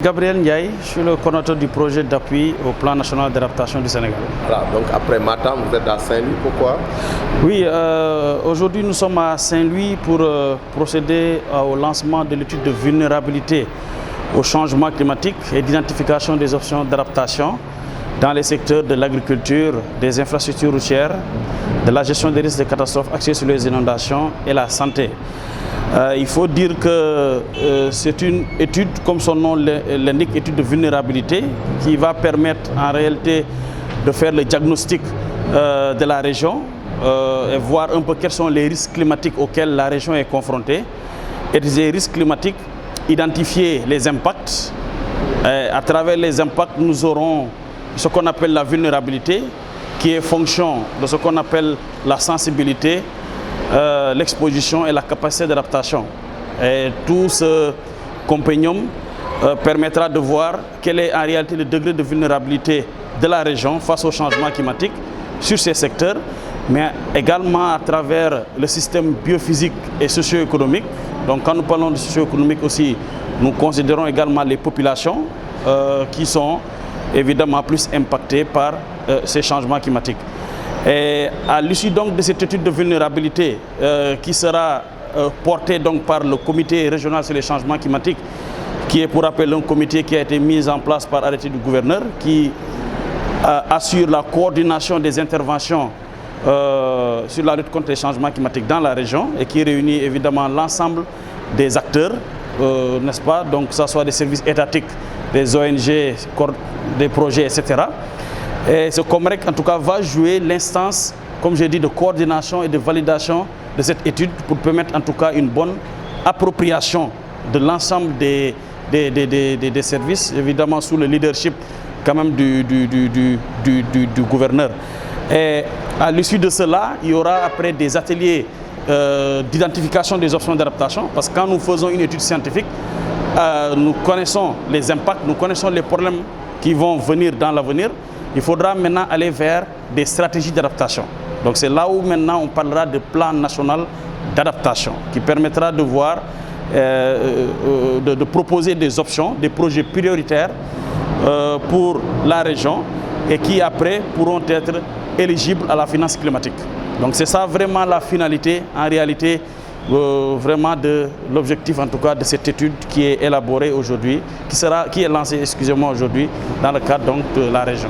Gabriel Ndiaye, je suis le coordinateur du projet d'appui au plan national d'adaptation du Sénégal. Voilà, donc après Matam, vous êtes à Saint-Louis, pourquoi? Oui, aujourd'hui nous sommes à Saint-Louis pour procéder au lancement de l'étude de vulnérabilité au changement climatique et d'identification des options d'adaptation dans les secteurs de l'agriculture, des infrastructures routières, de la gestion des risques de catastrophes axés sur les inondations et la santé. Il faut dire que c'est une étude, comme son nom l'indique, étude de vulnérabilité, qui va permettre en réalité de faire le diagnostic de la région et voir un peu quels sont les risques climatiques auxquels la région est confrontée. Et ces risques climatiques, identifier les impacts. À travers les impacts, nous aurons ce qu'on appelle la vulnérabilité, qui est fonction de ce qu'on appelle la sensibilité, l'exposition et la capacité d'adaptation. Et tout ce compendium permettra de voir quel est en réalité le degré de vulnérabilité de la région face au changement climatique sur ces secteurs, mais également à travers le système biophysique et socio-économique. Donc quand nous parlons de socio-économique aussi, nous considérons également les populations qui sont évidemment plus impactées par ces changements climatiques. Et à l'issue donc de cette étude de vulnérabilité qui sera portée donc par le comité régional sur les changements climatiques, qui est pour rappel un comité qui a été mis en place par arrêté du gouverneur, qui assure la coordination des interventions sur la lutte contre les changements climatiques dans la région et qui réunit évidemment l'ensemble des acteurs, n'est-ce pas, donc que ce soit des services étatiques, des ONG, des projets, etc. Et ce COMREC, en tout cas, va jouer l'instance, comme j'ai dit, de coordination et de validation de cette étude pour permettre, en tout cas, une bonne appropriation de l'ensemble des services, évidemment sous le leadership quand même du gouverneur. Et à l'issue de cela, il y aura après des ateliers d'identification des options d'adaptation, parce que quand nous faisons une étude scientifique, nous connaissons les impacts, nous connaissons les problèmes qui vont venir dans l'avenir. Il faudra maintenant aller vers des stratégies d'adaptation. Donc c'est là où maintenant on parlera de plan national d'adaptation qui permettra de voir, de proposer des options, des projets prioritaires pour la région et qui après pourront être éligibles à la finance climatique. Donc c'est ça vraiment la finalité en réalité vraiment de l'objectif en tout cas de cette étude qui est élaborée aujourd'hui, qui est lancée, excusez-moi, aujourd'hui dans le cadre donc de la région.